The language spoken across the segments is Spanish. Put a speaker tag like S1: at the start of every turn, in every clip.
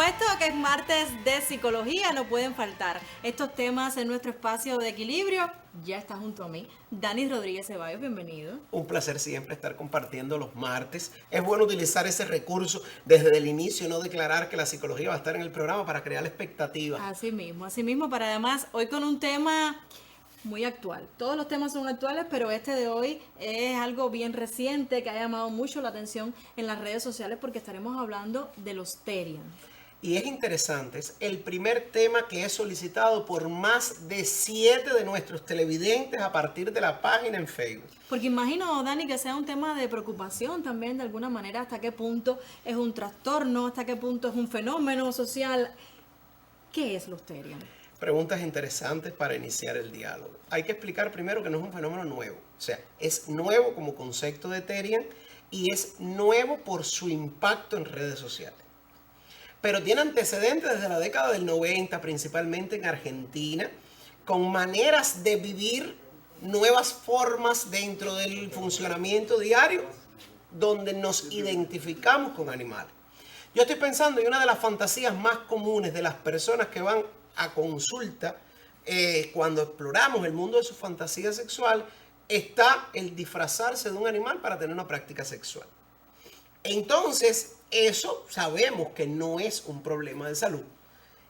S1: supuesto que es martes de psicología, no pueden faltar estos temas en nuestro espacio de equilibrio. Ya está junto a mí Dani Rodríguez Ceballos, bienvenido.
S2: Un placer siempre estar compartiendo los martes. Es bueno utilizar ese recurso desde el inicio, no declarar que la psicología va a estar en el programa para crear la expectativa.
S1: Así mismo, para además hoy con un tema muy actual. Todos los temas son actuales, pero este de hoy es algo bien reciente que ha llamado mucho la atención en las redes sociales porque estaremos hablando de los Terian.
S2: Y es interesante, es el primer tema que es solicitado por más de 7 de nuestros televidentes a partir de la página en Facebook.
S1: Porque imagino, Dani, que sea un tema de preocupación también de alguna manera, hasta qué punto es un trastorno, hasta qué punto es un fenómeno social. ¿Qué es los Terian?
S2: Preguntas interesantes para iniciar el diálogo. Hay que explicar primero que no es un fenómeno nuevo. O sea, es nuevo como concepto de Terian y es nuevo por su impacto en redes sociales. Pero tiene antecedentes desde la década del 90, principalmente en Argentina, con maneras de vivir nuevas formas dentro del funcionamiento diario, donde nos identificamos con animales. Yo estoy pensando en una de las fantasías más comunes de las personas que van a consulta, cuando exploramos el mundo de su fantasía sexual, está el disfrazarse de un animal para tener una práctica sexual. Entonces, eso sabemos que no es un problema de salud.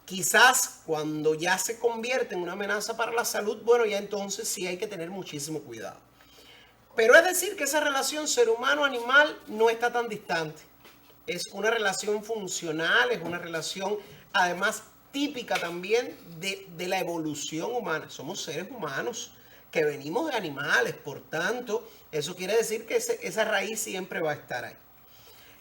S2: Quizás cuando ya se convierte en una amenaza para la salud, bueno, ya entonces sí hay que tener muchísimo cuidado. Pero es decir que esa relación ser humano-animal no está tan distante. Es una relación funcional, es una relación además típica también de la evolución humana. Somos seres humanos que venimos de animales, por tanto, eso quiere decir que esa raíz siempre va a estar ahí.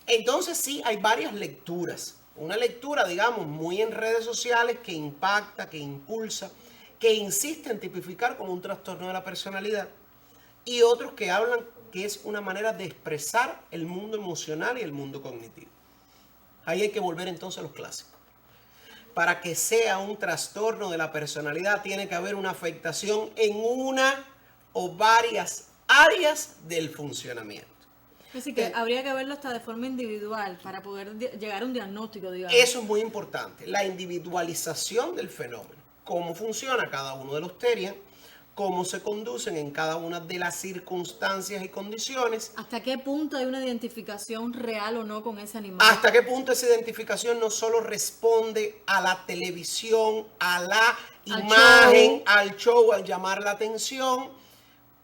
S2: Entonces sí, hay varias lecturas. Una lectura, digamos, muy en redes sociales que impacta, que impulsa, que insiste en tipificar como un trastorno de la personalidad. Y otros que hablan que es una manera de expresar el mundo emocional y el mundo cognitivo. Ahí hay que volver entonces a los clásicos. Para que sea un trastorno de la personalidad tiene que haber una afectación en una o varias áreas del funcionamiento.
S1: Así que habría que verlo hasta de forma individual para poder llegar a un diagnóstico, digamos.
S2: Eso es muy importante, la individualización del fenómeno. Cómo funciona cada uno de los Terian, cómo se conducen en cada una de las circunstancias y condiciones.
S1: ¿Hasta qué punto hay una identificación real o no con ese animal?
S2: Hasta qué punto esa identificación no solo responde a la televisión, a la imagen, al show, al llamar la atención,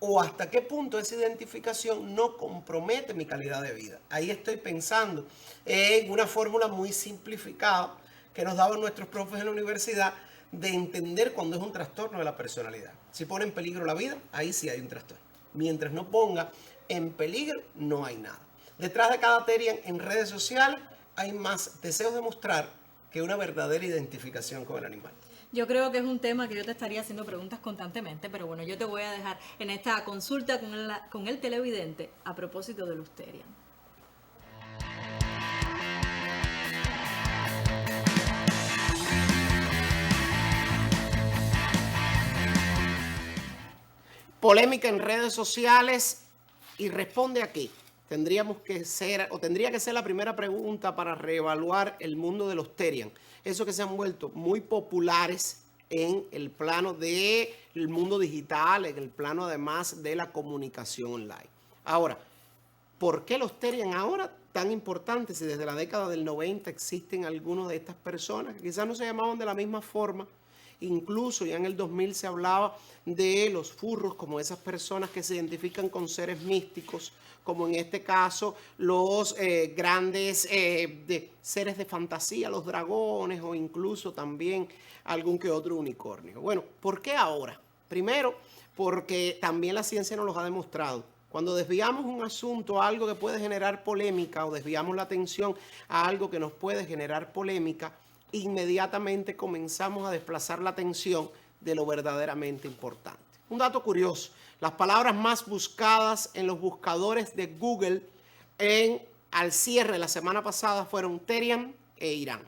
S2: o hasta qué punto esa identificación no compromete mi calidad de vida. Ahí estoy pensando en una fórmula muy simplificada que nos daban nuestros profes en la universidad de entender cuando es un trastorno de la personalidad. Si pone en peligro la vida, ahí sí hay un trastorno. Mientras no ponga en peligro, no hay nada. Detrás de cada Terian en redes sociales hay más deseos de mostrar que una verdadera identificación con el animal.
S1: Yo creo que es un tema que yo te estaría haciendo preguntas constantemente, pero bueno, yo te voy a dejar en esta consulta con el televidente a propósito de los Terian.
S2: Polémica en redes sociales y responde aquí. Tendría que ser la primera pregunta para reevaluar el mundo de los Terian. Eso que se han vuelto muy populares en el plano del mundo digital, en el plano además de la comunicación online. Ahora, ¿por qué los Terian ahora tan importantes si desde la década del 90 existen algunos de estas personas que quizás no se llamaban de la misma forma? Incluso ya en el 2000 se hablaba de los furros como esas personas que se identifican con seres místicos, como en este caso los grandes seres de fantasía, los dragones o incluso también algún que otro unicornio. Bueno, ¿por qué ahora? Primero, porque también la ciencia nos los ha demostrado. Cuando desviamos un asunto a algo que puede generar polémica o desviamos la atención a algo que nos puede generar polémica, inmediatamente comenzamos a desplazar la atención de lo verdaderamente importante. Un dato curioso, las palabras más buscadas en los buscadores de Google al cierre de la semana pasada fueron Terian e Irán.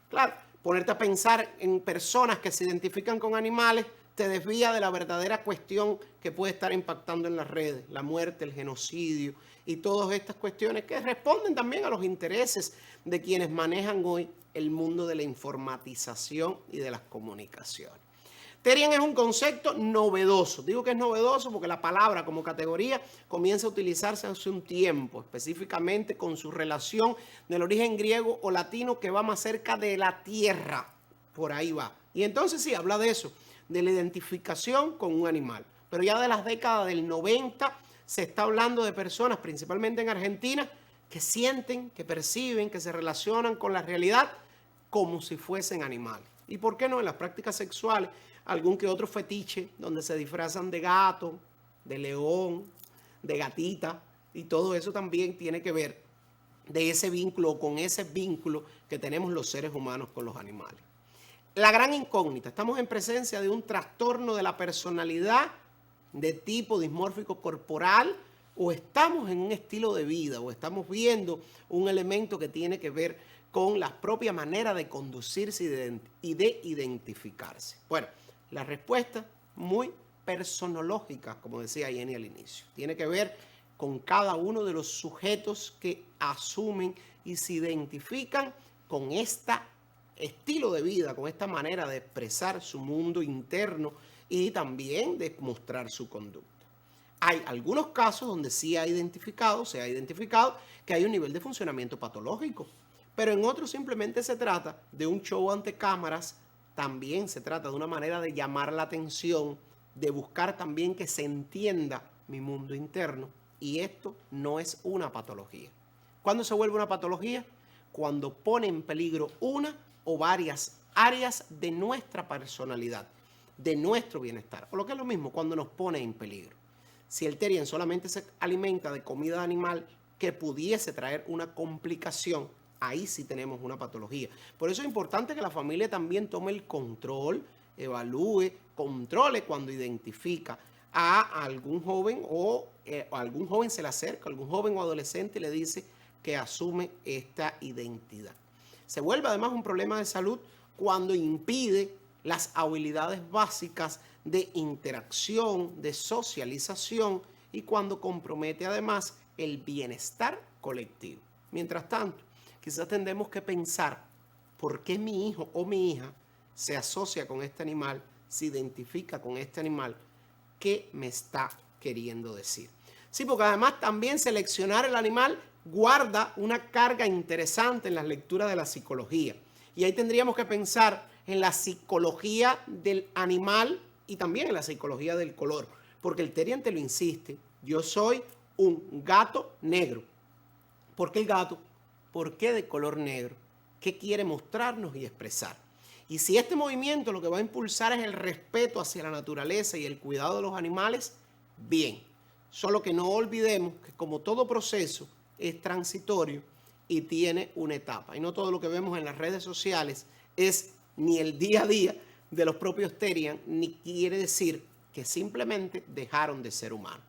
S2: Claro, ponerte a pensar en personas que se identifican con animales te desvía de la verdadera cuestión que puede estar impactando en las redes, la muerte, el genocidio y todas estas cuestiones que responden también a los intereses de quienes manejan hoy el mundo de la informatización y de las comunicaciones. Terian es un concepto novedoso. Digo que es novedoso porque la palabra como categoría comienza a utilizarse hace un tiempo, específicamente con su relación del origen griego o latino que va más cerca de la tierra. Por ahí va. Y entonces sí, habla de eso, de la identificación con un animal. Pero ya de las décadas del 90 se está hablando de personas, principalmente en Argentina, que sienten, que perciben, que se relacionan con la realidad como si fuesen animales. ¿Y por qué no? En las prácticas sexuales, algún que otro fetiche donde se disfrazan de gato, de león, de gatita, y todo eso también tiene que ver de ese vínculo o con ese vínculo que tenemos los seres humanos con los animales. La gran incógnita, estamos en presencia de un trastorno de la personalidad de tipo dismórfico corporal o estamos en un estilo de vida o estamos viendo un elemento que tiene que ver con la propia manera de conducirse y de identificarse. Bueno, la respuesta muy personológica, como decía Jenny al inicio. Tiene que ver con cada uno de los sujetos que asumen y se identifican con este estilo de vida, con esta manera de expresar su mundo interno y también de mostrar su conducta. Hay algunos casos donde sí se ha identificado que hay un nivel de funcionamiento patológico, pero en otros simplemente se trata de un show ante cámaras. También se trata de una manera de llamar la atención, de buscar también que se entienda mi mundo interno. Y esto no es una patología. ¿Cuándo se vuelve una patología? Cuando pone en peligro una o varias áreas de nuestra personalidad, de nuestro bienestar. O lo que es lo mismo, cuando nos pone en peligro. Si el Terian solamente se alimenta de comida animal que pudiese traer una complicación, ahí sí tenemos una patología. Por eso es importante que la familia también tome el control, evalúe, controle cuando identifica a algún joven o algún joven se le acerca, algún joven o adolescente y le dice que asume esta identidad. Se vuelve además un problema de salud cuando impide las habilidades básicas de interacción, de socialización y cuando compromete además el bienestar colectivo. Mientras tanto, quizás tendremos que pensar por qué mi hijo o mi hija se asocia con este animal, se identifica con este animal, qué me está queriendo decir. Sí, porque además también seleccionar el animal guarda una carga interesante en las lecturas de la psicología. Y ahí tendríamos que pensar en la psicología del animal y también en la psicología del color. Porque el Terian te lo insiste, yo soy un gato negro. ¿Por qué el gato? ¿Por qué de color negro? ¿Qué quiere mostrarnos y expresar? Y si este movimiento lo que va a impulsar es el respeto hacia la naturaleza y el cuidado de los animales, bien. Solo que no olvidemos que como todo proceso es transitorio y tiene una etapa. Y no todo lo que vemos en las redes sociales es ni el día a día de los propios Terian, ni quiere decir que simplemente dejaron de ser humanos.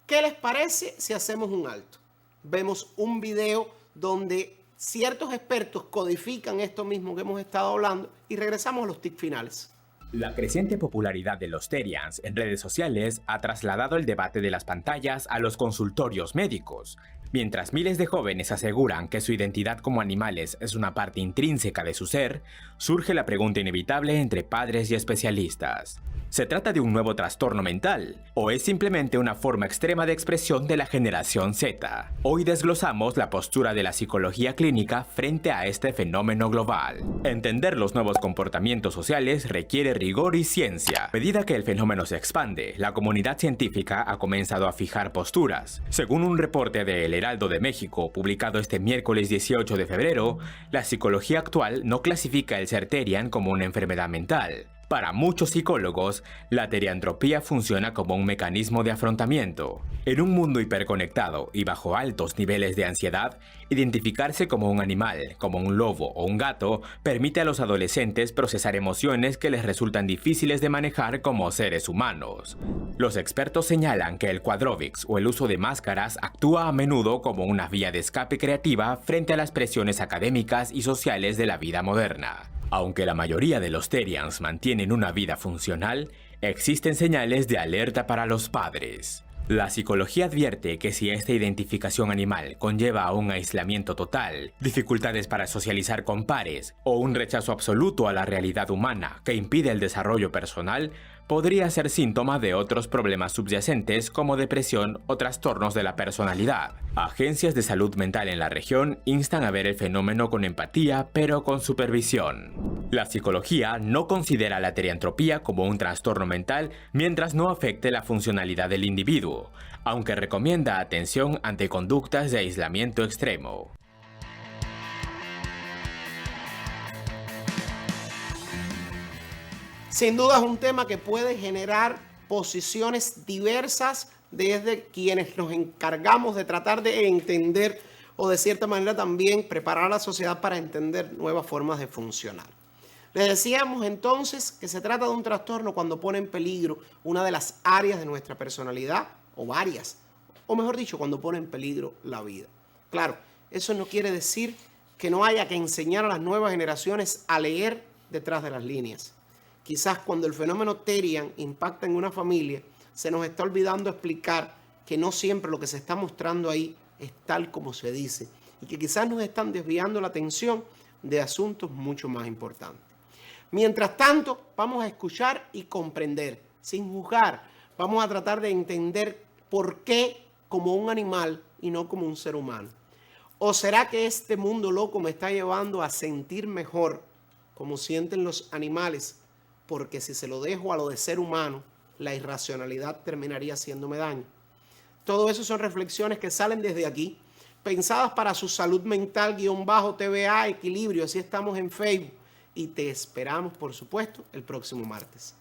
S2: ¿Qué les parece si hacemos un alto? Vemos un video donde ciertos expertos codifican esto mismo que hemos estado hablando y regresamos a los tips finales.
S3: La creciente popularidad de los Terians en redes sociales ha trasladado el debate de las pantallas a los consultorios médicos. Mientras miles de jóvenes aseguran que su identidad como animales es una parte intrínseca de su ser, surge la pregunta inevitable entre padres y especialistas. ¿Se trata de un nuevo trastorno mental o es simplemente una forma extrema de expresión de la generación Z? Hoy desglosamos la postura de la psicología clínica frente a este fenómeno global. Entender los nuevos comportamientos sociales requiere rigor y ciencia. A medida que el fenómeno se expande, la comunidad científica ha comenzado a fijar posturas. Según un reporte de El Heraldo de México, publicado este miércoles 18 de febrero, la psicología actual no clasifica el ser Terian como una enfermedad mental. Para muchos psicólogos, la teriantropía funciona como un mecanismo de afrontamiento. En un mundo hiperconectado y bajo altos niveles de ansiedad, identificarse como un animal, como un lobo o un gato, permite a los adolescentes procesar emociones que les resultan difíciles de manejar como seres humanos. Los expertos señalan que el quadrovix o el uso de máscaras actúa a menudo como una vía de escape creativa frente a las presiones académicas y sociales de la vida moderna. Aunque la mayoría de los Terians mantienen una vida funcional, Existen señales de alerta para los padres. La psicología advierte que si esta identificación animal conlleva a un aislamiento total, dificultades para socializar con pares o un rechazo absoluto a la realidad humana que impide el desarrollo personal, podría ser síntoma de otros problemas subyacentes como depresión o trastornos de la personalidad. Agencias de salud mental en la región instan a ver el fenómeno con empatía, pero con supervisión. La psicología no considera la teriantropía como un trastorno mental mientras no afecte la funcionalidad del individuo, aunque recomienda atención ante conductas de aislamiento extremo.
S2: Sin duda es un tema que puede generar posiciones diversas desde quienes nos encargamos de tratar de entender o de cierta manera también preparar a la sociedad para entender nuevas formas de funcionar. Les decíamos entonces que se trata de un trastorno cuando pone en peligro una de las áreas de nuestra personalidad, o varias, o mejor dicho, cuando pone en peligro la vida. Claro, eso no quiere decir que no haya que enseñar a las nuevas generaciones a leer detrás de las líneas. Quizás cuando el fenómeno Therian impacta en una familia, se nos está olvidando explicar que no siempre lo que se está mostrando ahí es tal como se dice y que quizás nos están desviando la atención de asuntos mucho más importantes. Mientras tanto, vamos a escuchar y comprender, sin juzgar. Vamos a tratar de entender por qué como un animal y no como un ser humano. ¿O será que este mundo loco me está llevando a sentir mejor como sienten los animales? Porque si se lo dejo a lo de ser humano, la irracionalidad terminaría haciéndome daño. Todo eso son reflexiones que salen desde aquí, pensadas para su salud mental, _TVA, equilibrio. Así estamos en Facebook y te esperamos, por supuesto, el próximo martes.